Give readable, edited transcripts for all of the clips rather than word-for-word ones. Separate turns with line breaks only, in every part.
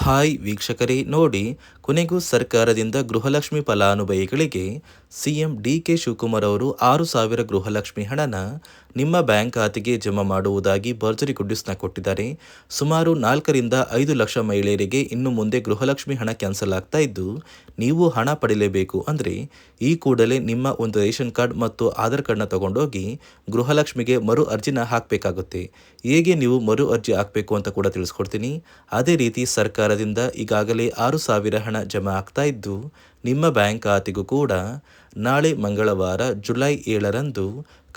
Hi ವೀಕ್ಷಕರೇ ನೋಡಿ, ಕೊನೆಗೂ ಸರ್ಕಾರದಿಂದ ಗೃಹಲಕ್ಷ್ಮಿ ಫಲಾನುಭವಿಗಳಿಗೆ ಸಿಎಂ ಡಿ.ಕೆ. ಶಿವಕುಮಾರ್ ಅವರು 6,000 ಗೃಹಲಕ್ಷ್ಮಿ ಹಣನ ನಿಮ್ಮ ಬ್ಯಾಂಕ್ ಖಾತೆಗೆ ಜಮಾ ಮಾಡುವುದಾಗಿ ಭರ್ಜರಿ ಗುಡ್ಡಿಸ್ನ ಕೊಟ್ಟಿದ್ದಾರೆ. ಸುಮಾರು 4ರಿಂದ 5 ಲಕ್ಷ ಮಹಿಳೆಯರಿಗೆ ಇನ್ನು ಮುಂದೆ ಗೃಹಲಕ್ಷ್ಮಿ ಹಣ ಕ್ಯಾನ್ಸಲ್ ಆಗ್ತಾ ಇದ್ದು, ನೀವು ಹಣ ಪಡಿಲೇಬೇಕು ಅಂದರೆ ಈ ಕೂಡಲೇ ನಿಮ್ಮ ಒಂದು ರೇಷನ್ ಕಾರ್ಡ್ ಮತ್ತು ಆಧಾರ್ ಕಾರ್ಡ್ನ ತಗೊಂಡೋಗಿ ಗೃಹಲಕ್ಷ್ಮಿಗೆ ಮರು ಅರ್ಜಿನ ಹಾಕಬೇಕಾಗುತ್ತೆ. ಹೇಗೆ ನೀವು ಮರು ಅರ್ಜಿ ಹಾಕಬೇಕು ಅಂತ ಕೂಡ ತಿಳಿಸ್ಕೊಡ್ತೀನಿ. ಅದೇ ರೀತಿ ಸರ್ಕಾರದಿಂದ ಈಗಾಗಲೇ 6,000 ಹಣ ಜಮಾ ಆಗ್ತಾ ಇದ್ದು, ನಿಮ್ಮ ಬ್ಯಾಂಕ್ ಖಾತೆಗೂ ಕೂಡ ನಾಳೆ ಮಂಗಳವಾರ ಜುಲೈ 7ರಂದು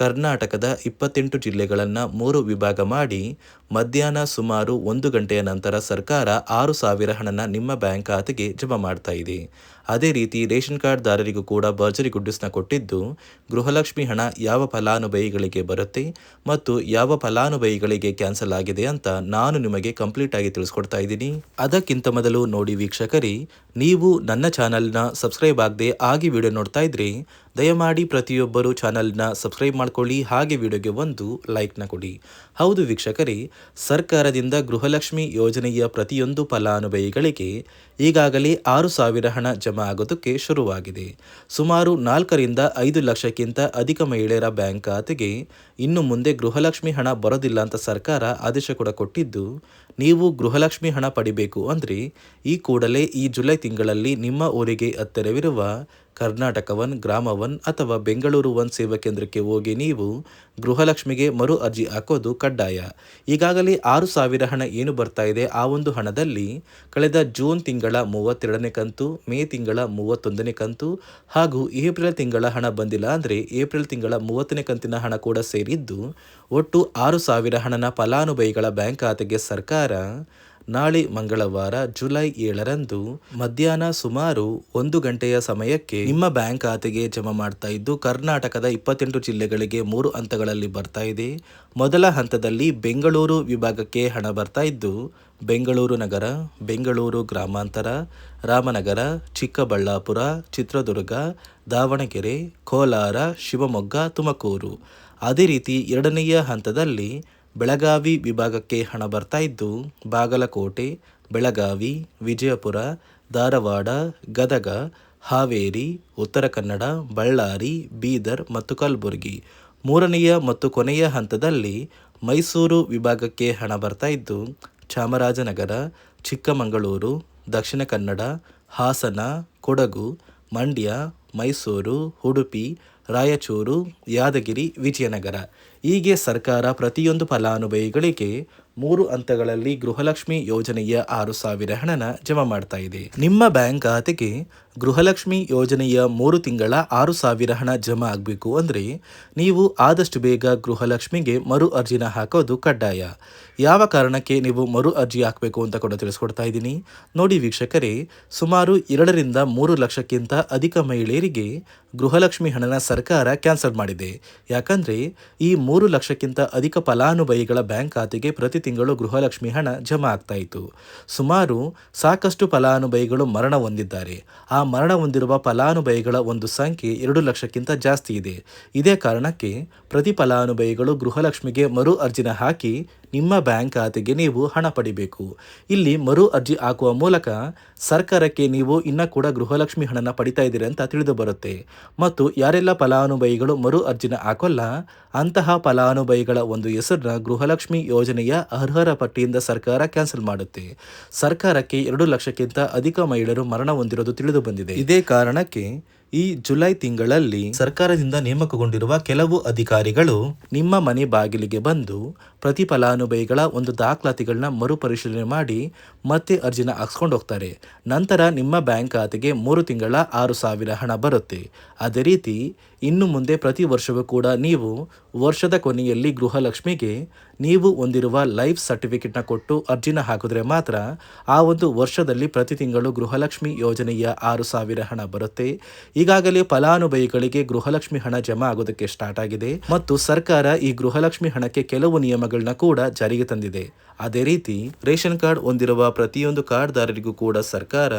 ಕರ್ನಾಟಕದ 28 ಜಿಲ್ಲೆಗಳನ್ನು 3 ವಿಭಾಗ ಮಾಡಿ ಮಧ್ಯಾಹ್ನ ಸುಮಾರು 1 ಗಂಟೆಯ ನಂತರ ಸರ್ಕಾರ 6,000 ಹಣನ ನಿಮ್ಮ ಬ್ಯಾಂಕ್ ಖಾತೆಗೆ ಜಮಾ ಮಾಡ್ತಾ ಇದೆ. ಅದೇ ರೀತಿ ರೇಷನ್ ಕಾರ್ಡ್ದಾರರಿಗೂ ಕೂಡ ಭರ್ಜರಿ ಗುಡ್ಡಿಸ್ನ ಕೊಟ್ಟಿದ್ದು, ಗೃಹಲಕ್ಷ್ಮಿ ಹಣ ಯಾವ ಫಲಾನುಭವಿಗಳಿಗೆ ಬರುತ್ತೆ ಮತ್ತು ಯಾವ ಫಲಾನುಭವಿಗಳಿಗೆ ಕ್ಯಾನ್ಸಲ್ ಆಗಿದೆ ಅಂತ ನಾನು ನಿಮಗೆ ಕಂಪ್ಲೀಟ್ ಆಗಿ ತಿಳಿಸ್ಕೊಡ್ತಾ ಇದ್ದೀನಿ. ಅದಕ್ಕಿಂತ ಮೊದಲು ನೋಡಿ ವೀಕ್ಷಕರೇ, ನೀವು ನನ್ನ ಚಾನಲ್ನ ಸಬ್ಸ್ಕ್ರೈಬ್ ಆಗದೆ ಆಗಿ ವಿಡಿಯೋ ನೋಡ್ತಾ ಇದ್ರೆ ದಯಮಾಡಿ ಪ್ರತಿಯೊಬ್ಬರು ಚಾನಲ್ನ ಸಬ್ಸ್ಕ್ರೈಬ್ ಮಾಡ್ಕೊಳ್ಳಿ, ಹಾಗೆ ವಿಡಿಯೋಗೆ ಒಂದು ಲೈಕ್ನ ಕೊಡಿ. ಹೌದು ವೀಕ್ಷಕರೇ, ಸರ್ಕಾರದಿಂದ ಗೃಹಲಕ್ಷ್ಮಿ ಯೋಜನೆಯ ಪ್ರತಿಯೊಂದು ಫಲಾನುಭವಿಗಳಿಗೆ ಈಗಾಗಲೇ 6,000 ಹಣ ಜಮಾ ಆಗೋದಕ್ಕೆ ಶುರುವಾಗಿದೆ. ಸುಮಾರು 4ರಿಂದ 5 ಲಕ್ಷಕ್ಕಿಂತ ಅಧಿಕ ಮಹಿಳೆಯರ ಬ್ಯಾಂಕ್ ಖಾತೆಗೆ ಇನ್ನು ಮುಂದೆ ಗೃಹಲಕ್ಷ್ಮಿ ಹಣ ಬರೋದಿಲ್ಲ ಅಂತ ಸರ್ಕಾರ ಆದೇಶ ಕೂಡ ಕೊಟ್ಟಿದ್ದು, ನೀವು ಗೃಹಲಕ್ಷ್ಮಿ ಹಣ ಪಡಿಬೇಕು ಅಂದರೆ ಈ ಕೂಡಲೇ ಈ ಜುಲೈ ತಿಂಗಳಲ್ಲಿ ನಿಮ್ಮ ಊರಿಗೆ ಹತ್ತಿರವಿರುವ ಕರ್ನಾಟಕ ಒನ್, ಗ್ರಾಮ ಒನ್ ಅಥವಾ ಬೆಂಗಳೂರು ಒನ್ ಸೇವಾ ಕೇಂದ್ರಕ್ಕೆ ಹೋಗಿ ನೀವು ಗೃಹಲಕ್ಷ್ಮಿಗೆ ಮರು ಅರ್ಜಿ ಹಾಕೋದು ಕಡ್ಡಾಯ. ಈಗಾಗಲೇ 6,000 ಹಣ ಏನು ಬರ್ತಾ ಇದೆ, ಆ ಒಂದು ಹಣದಲ್ಲಿ ಕಳೆದ ಜೂನ್ ತಿಂಗಳ 32ನೇ ಕಂತು, ಮೇ ತಿಂಗಳ 31ನೇ ಕಂತು ಹಾಗೂ ಏಪ್ರಿಲ್ ತಿಂಗಳ ಹಣ ಬಂದಿಲ್ಲ ಅಂದರೆ ಏಪ್ರಿಲ್ ತಿಂಗಳ 30ನೇ ಕಂತಿನ ಹಣ ಕೂಡ ಸೇರಿದ್ದು, ಒಟ್ಟು 6,000 ಹಣನ ಫಲಾನುಭವಿಗಳ ಬ್ಯಾಂಕ್ ಖಾತೆಗೆ ಸರ್ಕಾರ ನಾಳೆ ಮಂಗಳವಾರ ಜುಲೈ 7ರಂದು ಮಧ್ಯಾಹ್ನ ಸುಮಾರು 1 ಗಂಟೆಯ ಸಮಯಕ್ಕೆ ನಿಮ್ಮ ಬ್ಯಾಂಕ್ ಖಾತೆಗೆ ಜಮಾ ಮಾಡ್ತಾ ಇದ್ದು, ಕರ್ನಾಟಕದ 28 ಜಿಲ್ಲೆಗಳಿಗೆ 3 ಹಂತಗಳಲ್ಲಿ ಬರ್ತಾ ಇದೆ. ಮೊದಲ ಹಂತದಲ್ಲಿ ಬೆಂಗಳೂರು ವಿಭಾಗಕ್ಕೆ ಹಣ ಬರ್ತಾ ಇದ್ದು, ಬೆಂಗಳೂರು ನಗರ, ಬೆಂಗಳೂರು ಗ್ರಾಮಾಂತರ, ರಾಮನಗರ, ಚಿಕ್ಕಬಳ್ಳಾಪುರ, ಚಿತ್ರದುರ್ಗ, ದಾವಣಗೆರೆ, ಕೋಲಾರ, ಶಿವಮೊಗ್ಗ, ತುಮಕೂರು. ಅದೇ ರೀತಿ ಎರಡನೆಯ ಹಂತದಲ್ಲಿ ಬೆಳಗಾವಿ ವಿಭಾಗಕ್ಕೆ ಹಣ ಬರ್ತಾ ಇದ್ದು, ಬಾಗಲಕೋಟೆ, ಬೆಳಗಾವಿ, ವಿಜಯಪುರ, ಧಾರವಾಡ, ಗದಗ, ಹಾವೇರಿ, ಉತ್ತರ ಕನ್ನಡ, ಬಳ್ಳಾರಿ, ಬೀದರ್ ಮತ್ತು ಕಲಬುರಗಿ. ಮೂರನೆಯ ಮತ್ತು ಕೊನೆಯ ಹಂತದಲ್ಲಿ ಮೈಸೂರು ವಿಭಾಗಕ್ಕೆ ಹಣ ಬರ್ತಾ ಇದ್ದು, ಚಾಮರಾಜನಗರ, ಚಿಕ್ಕಮಗಳೂರು, ದಕ್ಷಿಣ ಕನ್ನಡ, ಹಾಸನ, ಕೊಡಗು, ಮಂಡ್ಯ, ಮೈಸೂರು, ಉಡುಪಿ, ರಾಯಚೂರು, ಯಾದಗಿರಿ, ವಿಜಯನಗರ. ಹೀಗೆ ಸರ್ಕಾರ ಪ್ರತಿಯೊಂದು ಫಲಾನುಭವಿಗಳಿಗೆ 3 ಹಂತಗಳಲ್ಲಿ ಗೃಹಲಕ್ಷ್ಮಿ ಯೋಜನೆಯ 6,000 ಹಣನ ಜಮಾ ಮಾಡ್ತಾ ಇದೆ. ನಿಮ್ಮ ಬ್ಯಾಂಕ್ ಖಾತೆಗೆ ಗೃಹಲಕ್ಷ್ಮಿ ಯೋಜನೆಯ 3 ತಿಂಗಳ 6,000 ಹಣ ಜಮಾ ಆಗಬೇಕು ಅಂದರೆ ನೀವು ಆದಷ್ಟು ಬೇಗ ಗೃಹಲಕ್ಷ್ಮಿಗೆ ಮರು ಅರ್ಜಿನ ಹಾಕೋದು ಕಡ್ಡಾಯ. ಯಾವ ಕಾರಣಕ್ಕೆ ನೀವು ಮರು ಅರ್ಜಿ ಹಾಕಬೇಕು ಅಂತ ಕೂಡ ತಿಳಿಸ್ಕೊಡ್ತಾ ಇದ್ದೀನಿ. ನೋಡಿ ವೀಕ್ಷಕರೇ, ಸುಮಾರು 2ರಿಂದ 3 ಲಕ್ಷಕ್ಕಿಂತ ಅಧಿಕ ಮಹಿಳೆಯರಿಗೆ ಗೃಹಲಕ್ಷ್ಮಿ ಹಣನ ಸರ್ಕಾರ ಕ್ಯಾನ್ಸಲ್ ಮಾಡಿದೆ. ಯಾಕಂದರೆ ಈ 3 ಲಕ್ಷಕ್ಕಿಂತ ಅಧಿಕ ಫಲಾನುಭವಿಗಳ ಬ್ಯಾಂಕ್ ಖಾತೆಗೆ ಪ್ರತಿ ತಿಂಗಳು ಗೃಹಲಕ್ಷ್ಮಿ ಹಣ ಜಮಾ ಆಗ್ತಾ ಇತ್ತು. ಸುಮಾರು ಸಾಕಷ್ಟು ಫಲಾನುಭವಿಗಳು ಮರಣ ಹೊಂದಿದ್ದಾರೆ. ಆ ಮರಣ ಹೊಂದಿರುವ ಫಲಾನುಭವಿಗಳ ಒಂದು ಸಂಖ್ಯೆ 2 ಲಕ್ಷಕ್ಕಿಂತ ಜಾಸ್ತಿ ಇದೆ. ಇದೇ ಕಾರಣಕ್ಕೆ ಪ್ರತಿ ಫಲಾನುಭವಿಗಳು ಗೃಹಲಕ್ಷ್ಮಿಗೆ ಮರು ಅರ್ಜಿನ ಹಾಕಿ ನಿಮ್ಮ ಬ್ಯಾಂಕ್ ಖಾತೆಗೆ ನೀವು ಹಣ ಪಡಿಬೇಕು. ಇಲ್ಲಿ ಮರು ಅರ್ಜಿ ಹಾಕುವ ಮೂಲಕ ಸರ್ಕಾರಕ್ಕೆ ನೀವು ಇನ್ನೂ ಕೂಡ ಗೃಹಲಕ್ಷ್ಮಿ ಹಣನ ಪಡಿತಾ ಇದ್ದೀರಿ ಅಂತ ತಿಳಿದು ಬರುತ್ತೆ. ಮತ್ತು ಯಾರೆಲ್ಲ ಫಲಾನುಭವಿಗಳು ಮರು ಅರ್ಜಿನ ಹಾಕೋಲ್ಲ ಅಂತಹ ಫಲಾನುಭವಿಗಳ ಒಂದು ಹೆಸರನ್ನ ಗೃಹಲಕ್ಷ್ಮಿ ಯೋಜನೆಯ ಅರ್ಹರ ಪಟ್ಟಿಯಿಂದ ಸರ್ಕಾರ ಕ್ಯಾನ್ಸಲ್ ಮಾಡುತ್ತೆ. ಸರ್ಕಾರಕ್ಕೆ 2 ಲಕ್ಷಕ್ಕಿಂತ ಅಧಿಕ ಮಹಿಳೆಯರು ಮರಣ ಹೊಂದಿರೋದು ತಿಳಿದು ಬಂದಿದೆ. ಇದೇ ಕಾರಣಕ್ಕೆ ಈ ಜುಲೈ ತಿಂಗಳಲ್ಲಿ ಸರ್ಕಾರದಿಂದ ನೇಮಕಗೊಂಡಿರುವ ಕೆಲವು ಅಧಿಕಾರಿಗಳು ನಿಮ್ಮ ಮನೆ ಬಾಗಿಲಿಗೆ ಬಂದು ಪ್ರತಿ ಫಲಾನುಭವಿಗಳ ಒಂದು ದಾಖಲಾತಿಗಳನ್ನ ಮರುಪರಿಶೀಲನೆ ಮಾಡಿ ಮತ್ತೆ ಅರ್ಜಿನ ಹಾಕ್ಸ್ಕೊಂಡು ಹೋಗ್ತಾರೆ. ನಂತರ ನಿಮ್ಮ ಬ್ಯಾಂಕ್ ಖಾತೆಗೆ 3 ತಿಂಗಳ 6,000 ಹಣ ಬರುತ್ತೆ. ಅದೇ ರೀತಿ ಇನ್ನು ಮುಂದೆ ಪ್ರತಿ ವರ್ಷವೂ ಕೂಡ ನೀವು ವರ್ಷದ ಕೊನೆಯಲ್ಲಿ ಗೃಹಲಕ್ಷ್ಮಿಗೆ ನೀವು ಹೊಂದಿರುವ ಲೈಫ್ ಸರ್ಟಿಫಿಕೇಟ್ನ ಕೊಟ್ಟು ಅರ್ಜಿನ ಹಾಕಿದ್ರೆ ಮಾತ್ರ ಆ ಒಂದು ವರ್ಷದಲ್ಲಿ ಪ್ರತಿ ತಿಂಗಳು ಗೃಹಲಕ್ಷ್ಮಿ ಯೋಜನೆಯ 6,000 ಹಣ ಬರುತ್ತೆ. ಈಗಾಗಲೇ ಫಲಾನುಭವಿಗಳಿಗೆ ಗೃಹಲಕ್ಷ್ಮಿ ಹಣ ಜಮಾ ಆಗೋದಕ್ಕೆ ಸ್ಟಾರ್ಟ್ ಆಗಿದೆ ಮತ್ತು ಸರ್ಕಾರ ಈ ಗೃಹಲಕ್ಷ್ಮಿ ಹಣಕ್ಕೆ ಕೆಲವು ನಿಯಮಗಳನ್ನ ಕೂಡ ಜಾರಿಗೆ ತಂದಿದೆ. ಅದೇ ರೀತಿ ರೇಷನ್ ಕಾರ್ಡ್ ಹೊಂದಿರುವ ಪ್ರತಿಯೊಂದು ಕಾರ್ಡ್ದಾರರಿಗೂ ಕೂಡ ಸರ್ಕಾರ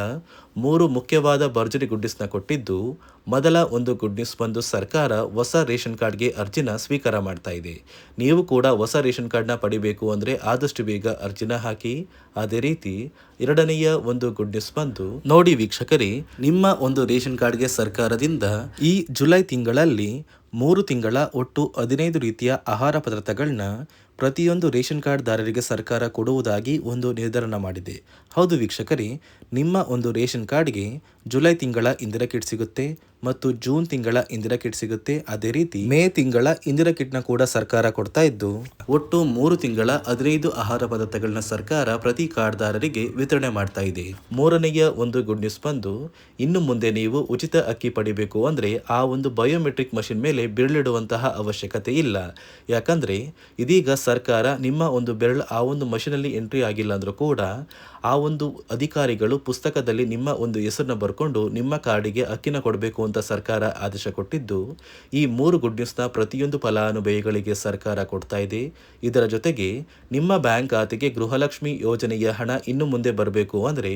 3 ಮುಖ್ಯವಾದ ಭರ್ಜರಿ ಗುಡ್ಡಿಸ್ನ ಕೊಟ್ಟಿದ್ದು, ಮೊದಲ ಒಂದು ಗುಡ್ ನ್ಯೂಸ್ ಬಂದು ಸರ್ಕಾರ ಹೊಸ ರೇಷನ್ ಕಾರ್ಡ್ಗೆ ಅರ್ಜಿನ ಸ್ವೀಕಾರ ಮಾಡ್ತಾ ಇದೆ. ನೀವು ಕೂಡ ಹೊಸ ರೇಷನ್ ಕಾರ್ಡ್ನ ಪಡಿಬೇಕು ಅಂದರೆ ಆದಷ್ಟು ಬೇಗ ಅರ್ಜಿನ ಹಾಕಿ. ಅದೇ ರೀತಿ ಎರಡನೆಯ ಒಂದು ಗುಡ್ ನ್ಯೂಸ್ ಬಂದು ನೋಡಿ ವೀಕ್ಷಕರೇ, ನಿಮ್ಮ ಒಂದು ರೇಷನ್ ಕಾರ್ಡ್ಗೆ ಸರ್ಕಾರದಿಂದ ಈ ಜುಲೈ ತಿಂಗಳಲ್ಲಿ 3 ತಿಂಗಳ ಒಟ್ಟು 15 ರೀತಿಯ ಆಹಾರ ಪದಾರ್ಥಗಳನ್ನ ಪ್ರತಿಯೊಂದು ರೇಷನ್ ಕಾರ್ಡ್ದಾರರಿಗೆ ಸರ್ಕಾರ ಕೊಡುವುದಾಗಿ ಒಂದು ನಿರ್ಧಾರ ಮಾಡಿದೆ. ಹೌದು ವೀಕ್ಷಕರೇ, ನಿಮ್ಮ ಒಂದು ರೇಷನ್ ಕಾರ್ಡ್ಗೆ ಜುಲೈ ತಿಂಗಳ ಇಂದಿರಾ ಕಿಟ್ ಸಿಗುತ್ತೆ ಮತ್ತು ಜೂನ್ ತಿಂಗಳ ಇಂದಿರಾ ಕಿಟ್ ಸಿಗುತ್ತೆ. ಅದೇ ರೀತಿ ಮೇ ತಿಂಗಳ ಇಂದಿರಾ ಕಿಟ್ನ ಕೂಡ ಸರ್ಕಾರ ಕೊಡ್ತಾ ಇದ್ದು ಒಟ್ಟು 3 ತಿಂಗಳ 15 ಆಹಾರ ಪದಾರ್ಥಗಳನ್ನ ಸರ್ಕಾರ ಪ್ರತಿ ಕಾರ್ಡ್ದಾರರಿಗೆ ವಿತರಣೆ ಮಾಡ್ತಾ ಇದೆ. ಮೂರನೆಯ ಒಂದು ಗುಡ್ ನ್ಯೂಸ್ ಬಂದು ಇನ್ನು ಮುಂದೆ ನೀವು ಉಚಿತ ಅಕ್ಕಿ ಪಡಿಬೇಕು ಅಂದರೆ ಆ ಒಂದು ಬಯೋಮೆಟ್ರಿಕ್ ಮಷಿನ್ ಮೇಲೆ ಬೆರಳಿಡುವಂತಹ ಅವಶ್ಯಕತೆ ಇಲ್ಲ. ಯಾಕಂದ್ರೆ ಇದೀಗ ಸರ್ಕಾರ ನಿಮ್ಮ ಒಂದು ಬೆರಳು ಆ ಒಂದು ಮಷಿನಲ್ಲಿ ಎಂಟ್ರಿ ಆಗಿಲ್ಲ ಅಂದ್ರೂ ಕೂಡ ಆ ಒಂದು ಅಧಿಕಾರಿಗಳು ಪುಸ್ತಕದಲ್ಲಿ ನಿಮ್ಮ ಒಂದು ಹೆಸರನ್ನ ಬರ್ಕೊಂಡು ನಿಮ್ಮ ಕಾರ್ಡಿಗೆ ಅಕ್ಕಿನ ಕೊಡಬೇಕು ಅಂತ ಸರ್ಕಾರ ಆದೇಶ ಕೊಟ್ಟಿದ್ದು, ಈ 3 ಗುಡ್ ನ್ಯೂಸ್ನ ಪ್ರತಿಯೊಂದು ಫಲಾನುಭವಿಗಳಿಗೆ ಸರ್ಕಾರ ಕೊಡ್ತಾ ಇದೆ. ಇದರ ಜೊತೆಗೆ ನಿಮ್ಮ ಬ್ಯಾಂಕ್ ಖಾತೆಗೆ ಗೃಹಲಕ್ಷ್ಮಿ ಯೋಜನೆಯ ಹಣ ಇನ್ನು ಮುಂದೆ ಬರಬೇಕು ಅಂದರೆ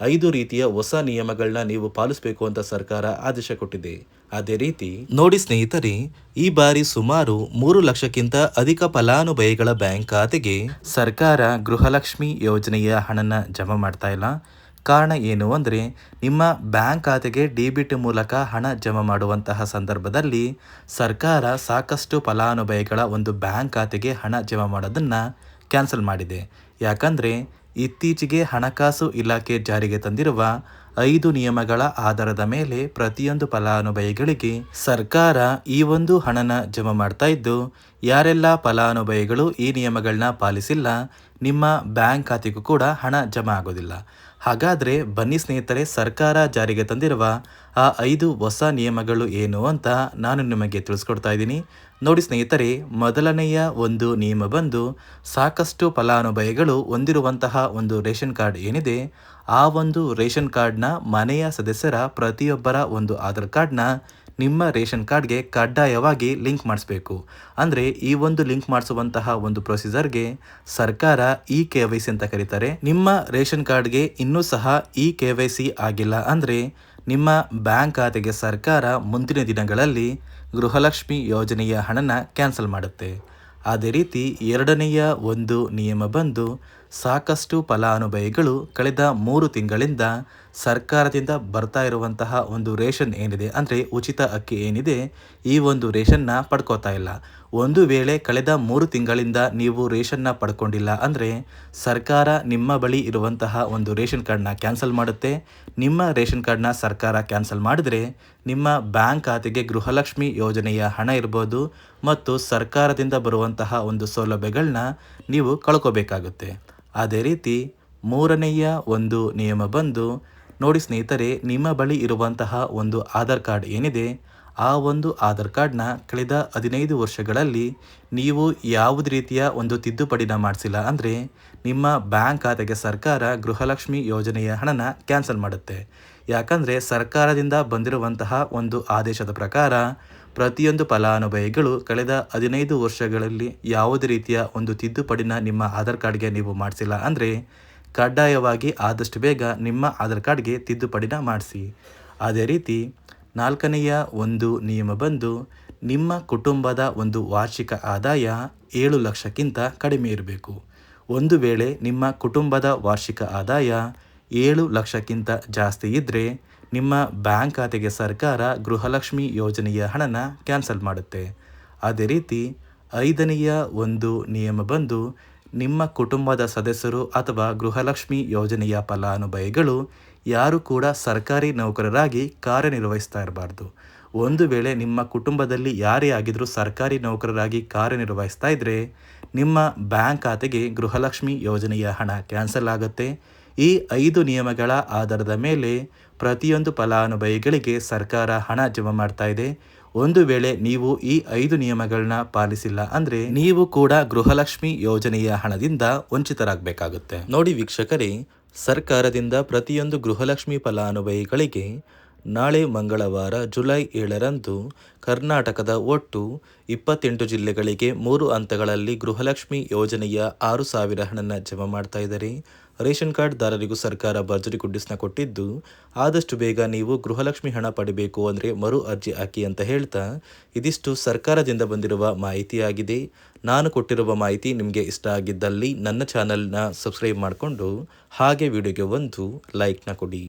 5 ರೀತಿಯ ಹೊಸ ನಿಯಮಗಳನ್ನ ನೀವು ಪಾಲಿಸಬೇಕು ಅಂತ ಸರ್ಕಾರ ಆದೇಶ ಕೊಟ್ಟಿದೆ. ಅದೇ ರೀತಿ ನೋಡಿ ಸ್ನೇಹಿತರೆ, ಈ ಬಾರಿ ಸುಮಾರು 3 ಲಕ್ಷಕ್ಕಿಂತ ಅಧಿಕ ಫಲಾನುಭವಿಗಳ ಬ್ಯಾಂಕ್ ಖಾತೆಗೆ ಸರ್ಕಾರ ಗೃಹಲಕ್ಷ್ಮಿ ಯೋಜನೆಯ ಹಣನ ಜಮಾ ಮಾಡ್ತಾ ಇಲ್ಲ. ಕಾರಣ ಏನು ಅಂದರೆ ನಿಮ್ಮ ಬ್ಯಾಂಕ್ ಖಾತೆಗೆ ಡೆಬಿಟ್ ಮೂಲಕ ಹಣ ಜಮಾ ಮಾಡುವಂತಹ ಸಂದರ್ಭದಲ್ಲಿ ಸರ್ಕಾರ ಸಾಕಷ್ಟು ಫಲಾನುಭವಿಗಳ ಒಂದು ಬ್ಯಾಂಕ್ ಖಾತೆಗೆ ಹಣ ಜಮಾ ಮಾಡೋದನ್ನು ಕ್ಯಾನ್ಸಲ್ ಮಾಡಿದೆ. ಯಾಕಂದರೆ ಇತ್ತೀಚೆಗೆ ಹಣಕಾಸು ಇಲಾಖೆ ಜಾರಿಗೆ ತಂದಿರುವ 5 ನಿಯಮಗಳ ಆಧಾರದ ಮೇಲೆ ಪ್ರತಿಯೊಂದು ಫಲಾನುಭವಿಗಳಿಗೆ ಸರ್ಕಾರ ಈ ಒಂದು ಹಣನ ಜಮಾ ಮಾಡ್ತಾ ಇದ್ದು, ಯಾರೆಲ್ಲ ಫಲಾನುಭವಿಗಳು ಈ ನಿಯಮಗಳನ್ನ ಪಾಲಿಸಿಲ್ಲ ನಿಮ್ಮ ಬ್ಯಾಂಕ್ ಖಾತೆಗೂ ಕೂಡ ಹಣ ಜಮಾ ಆಗೋದಿಲ್ಲ. ಹಾಗಾದರೆ ಬನ್ನಿ ಸ್ನೇಹಿತರೆ, ಸರ್ಕಾರ ಜಾರಿಗೆ ತಂದಿರುವ ಆ 5 ಹೊಸ ನಿಯಮಗಳು ಏನು ಅಂತ ನಾನು ನಿಮಗೆ ತಿಳಿಸ್ಕೊಡ್ತಾ ಇದ್ದೀನಿ. ನೋಡಿ ಸ್ನೇಹಿತರೆ, ಮೊದಲನೆಯ ಒಂದು ನಿಯಮ ಬಂದು ಸಾಕಷ್ಟು ಫಲಾನುಭವಿಗಳು ಹೊಂದಿರುವಂತಹ ಒಂದು ರೇಷನ್ ಕಾರ್ಡ್ ಏನಿದೆ ಆ ಒಂದು ರೇಷನ್ ಕಾರ್ಡ್ನ ಮನೆಯ ಸದಸ್ಯರ ಪ್ರತಿಯೊಬ್ಬರ ಒಂದು ಆಧಾರ್ ಕಾರ್ಡ್ನ ನಿಮ್ಮ ರೇಷನ್ ಕಾರ್ಡ್ಗೆ ಕಡ್ಡಾಯವಾಗಿ ಲಿಂಕ್ ಮಾಡಿಸ್ಬೇಕು. ಅಂದರೆ ಈ ಒಂದು ಲಿಂಕ್ ಮಾಡಿಸುವಂತಹ ಒಂದು ಪ್ರೊಸೀಜರ್ಗೆ ಸರ್ಕಾರ KYC ಅಂತ ಕರೀತಾರೆ. ನಿಮ್ಮ ರೇಷನ್ ಕಾರ್ಡ್ಗೆ ಇನ್ನೂ ಸಹ KYC ಆಗಿಲ್ಲ ಅಂದರೆ ನಿಮ್ಮ ಬ್ಯಾಂಕ್ ಖಾತೆಗೆ ಸರ್ಕಾರ ಮುಂದಿನ ದಿನಗಳಲ್ಲಿ ಗೃಹಲಕ್ಷ್ಮಿ ಯೋಜನೆಯ ಹಣನ ಕ್ಯಾನ್ಸಲ್ ಮಾಡುತ್ತೆ. ಅದೇ ರೀತಿ ಎರಡನೆಯ ಒಂದು ನಿಯಮ ಬಂದು ಸಾಕಷ್ಟು ಫಲಾನುಭವಿಗಳು ಕಳೆದ 3 ತಿಂಗಳಿಂದ ಸರ್ಕಾರದಿಂದ ಬರ್ತಾ ಇರುವಂತಹ ಒಂದು ರೇಷನ್ ಏನಿದೆ ಅಂದರೆ ಉಚಿತ ಅಕ್ಕಿ ಏನಿದೆ ಈ ಒಂದು ರೇಷನ್ನ ಪಡ್ಕೋತಾ ಇಲ್ಲ. ಒಂದು ವೇಳೆ ಕಳೆದ 3 ತಿಂಗಳಿಂದ ನೀವು ರೇಷನ್ನ ಪಡ್ಕೊಂಡಿಲ್ಲ ಅಂದರೆ ಸರ್ಕಾರ ನಿಮ್ಮ ಬಳಿ ಇರುವಂತಹ ಒಂದು ರೇಷನ್ ಕಾರ್ಡ್ನ ಕ್ಯಾನ್ಸಲ್ ಮಾಡುತ್ತೆ. ನಿಮ್ಮ ರೇಷನ್ ಕಾರ್ಡ್ನ ಸರ್ಕಾರ ಕ್ಯಾನ್ಸಲ್ ಮಾಡಿದರೆ ನಿಮ್ಮ ಬ್ಯಾಂಕ್ ಖಾತೆಗೆ ಗೃಹಲಕ್ಷ್ಮಿ ಯೋಜನೆಯ ಹಣ ಇರ್ಬೋದು ಮತ್ತು ಸರ್ಕಾರದಿಂದ ಬರುವಂತಹ ಒಂದು ಸೌಲಭ್ಯಗಳನ್ನ ನೀವು ಕಳ್ಕೋಬೇಕಾಗುತ್ತೆ. ಅದೇ ರೀತಿ ಮೂರನೆಯ ಒಂದು ನಿಯಮ ಬಂದು ನೋಡಿ ಸ್ನೇಹಿತರೆ, ನಿಮ್ಮ ಬಳಿ ಇರುವಂತಹ ಒಂದು ಆಧಾರ್ ಕಾರ್ಡ್ ಏನಿದೆ ಆ ಒಂದು ಆಧಾರ್ ಕಾರ್ಡ್ನ ಕಳೆದ 15 ವರ್ಷಗಳಲ್ಲಿ ನೀವು ಯಾವುದೇ ರೀತಿಯ ಒಂದು ತಿದ್ದುಪಡಿನ ಮಾಡಿಸಿಲ್ಲ ಅಂದರೆ ನಿಮ್ಮ ಬ್ಯಾಂಕ್ ಖಾತೆಗೆ ಸರ್ಕಾರ ಗೃಹಲಕ್ಷ್ಮಿ ಯೋಜನೆಯ ಹಣನ ಕ್ಯಾನ್ಸಲ್ ಮಾಡುತ್ತೆ. ಯಾಕಂದರೆ ಸರ್ಕಾರದಿಂದ ಬಂದಿರುವಂತಹ ಒಂದು ಆದೇಶದ ಪ್ರಕಾರ ಪ್ರತಿಯೊಂದು ಫಲಾನುಭವಿಗಳು ಕಳೆದ 15 ವರ್ಷಗಳಲ್ಲಿ ಯಾವುದೇ ರೀತಿಯ ಒಂದು ತಿದ್ದುಪಡಿನ ನಿಮ್ಮ ಆಧಾರ್ ಕಾರ್ಡ್ಗೆ ನೀವು ಮಾಡಿಸಿಲ್ಲ ಅಂದರೆ ಕಡ್ಡಾಯವಾಗಿ ಆದಷ್ಟು ಬೇಗ ನಿಮ್ಮ ಆಧಾರ್ ಕಾರ್ಡ್ಗೆ ತಿದ್ದುಪಡಿನ ಮಾಡಿಸಿ. ಅದೇ ರೀತಿ ನಾಲ್ಕನೆಯ ಒಂದು ನಿಯಮ ಬಂದು ನಿಮ್ಮ ಕುಟುಂಬದ ಒಂದು ವಾರ್ಷಿಕ ಆದಾಯ 7 ಲಕ್ಷಕ್ಕಿಂತ ಕಡಿಮೆ ಇರಬೇಕು. ಒಂದು ವೇಳೆ ನಿಮ್ಮ ಕುಟುಂಬದ ವಾರ್ಷಿಕ ಆದಾಯ 7 ಲಕ್ಷಕ್ಕಿಂತ ಜಾಸ್ತಿ ಇದ್ದರೆ ನಿಮ್ಮ ಬ್ಯಾಂಕ್ ಖಾತೆಗೆ ಸರ್ಕಾರ ಗೃಹಲಕ್ಷ್ಮಿ ಯೋಜನೆಯ ಹಣನ ಕ್ಯಾನ್ಸಲ್ ಮಾಡುತ್ತೆ. ಅದೇ ರೀತಿ ಐದನೆಯ ಒಂದು ನಿಯಮ ಬಂದು ನಿಮ್ಮ ಕುಟುಂಬದ ಸದಸ್ಯರು ಅಥವಾ ಗೃಹಲಕ್ಷ್ಮಿ ಯೋಜನೆಯ ಫಲಾನುಭವಿಗಳು ಯಾರು ಕೂಡ ಸರ್ಕಾರಿ ನೌಕರರಾಗಿ ಕಾರ್ಯನಿರ್ವಹಿಸ್ತಾ ಇರಬಾರ್ದು. ಒಂದು ವೇಳೆ ನಿಮ್ಮ ಕುಟುಂಬದಲ್ಲಿ ಯಾರೇ ಆಗಿದ್ರೂ ಸರ್ಕಾರಿ ನೌಕರರಾಗಿ ಕಾರ್ಯನಿರ್ವಹಿಸ್ತಾ ಇದ್ದರೆ ನಿಮ್ಮ ಬ್ಯಾಂಕ್ ಖಾತೆಗೆ ಗೃಹಲಕ್ಷ್ಮಿ ಯೋಜನೆಯ ಹಣ ಕ್ಯಾನ್ಸಲ್ ಆಗುತ್ತೆ. ಈ 5 ನಿಯಮಗಳ ಆಧಾರದ ಮೇಲೆ ಪ್ರತಿಯೊಂದು ಫಲಾನುಭವಿಗಳಿಗೆ ಸರ್ಕಾರ ಹಣ ಜಮಾ ಮಾಡ್ತಾ ಇದೆ. ಒಂದು ವೇಳೆ ನೀವು ಈ 5 ನಿಯಮಗಳನ್ನ ಪಾಲಿಸಿಲ್ಲ ಅಂದರೆ ನೀವು ಕೂಡ ಗೃಹಲಕ್ಷ್ಮಿ ಯೋಜನೆಯ ಹಣದಿಂದ ವಂಚಿತರಾಗಬೇಕಾಗುತ್ತೆ. ನೋಡಿ ವೀಕ್ಷಕರೇ, ಸರ್ಕಾರದಿಂದ ಪ್ರತಿಯೊಂದು ಗೃಹಲಕ್ಷ್ಮಿ ಫಲಾನುಭವಿಗಳಿಗೆ ನಾಳೆ ಮಂಗಳವಾರ ಜುಲೈ 7ರಂದು ಕರ್ನಾಟಕದ ಒಟ್ಟು 28 ಜಿಲ್ಲೆಗಳಿಗೆ 3 ಹಂತಗಳಲ್ಲಿ ಗೃಹಲಕ್ಷ್ಮಿ ಯೋಜನೆಯ 6,000 ಹಣನ ಜಮಾ ಮಾಡ್ತಾ ಇದ್ದಾರೆ. ರೇಷನ್ ಕಾರ್ಡ್ದಾರರಿಗೂ ಸರ್ಕಾರ ಭರ್ಜರಿ ಗುಡ್ಡಿಸ್ನ ಕೊಟ್ಟಿದ್ದು, ಆದಷ್ಟು ಬೇಗ ನೀವು ಗೃಹಲಕ್ಷ್ಮಿ ಹಣ ಪಡಿಬೇಕು ಅಂದರೆ ಮರು ಅರ್ಜಿ ಹಾಕಿ ಅಂತ ಹೇಳ್ತಾ, ಇದಿಷ್ಟು ಸರ್ಕಾರದಿಂದ ಬಂದಿರುವ ಮಾಹಿತಿಯಾಗಿದೆ. ನಾನು ಕೊಟ್ಟಿರುವ ಮಾಹಿತಿ ನಿಮಗೆ ಇಷ್ಟ ಆಗಿದ್ದಲ್ಲಿ ನನ್ನ ಚಾನಲ್ನ ಸಬ್ಸ್ಕ್ರೈಬ್ ಮಾಡಿಕೊಂಡು ಹಾಗೆ ವಿಡಿಯೋಗೆ ಒಂದು ಲೈಕ್ನ ಕೊಡಿ.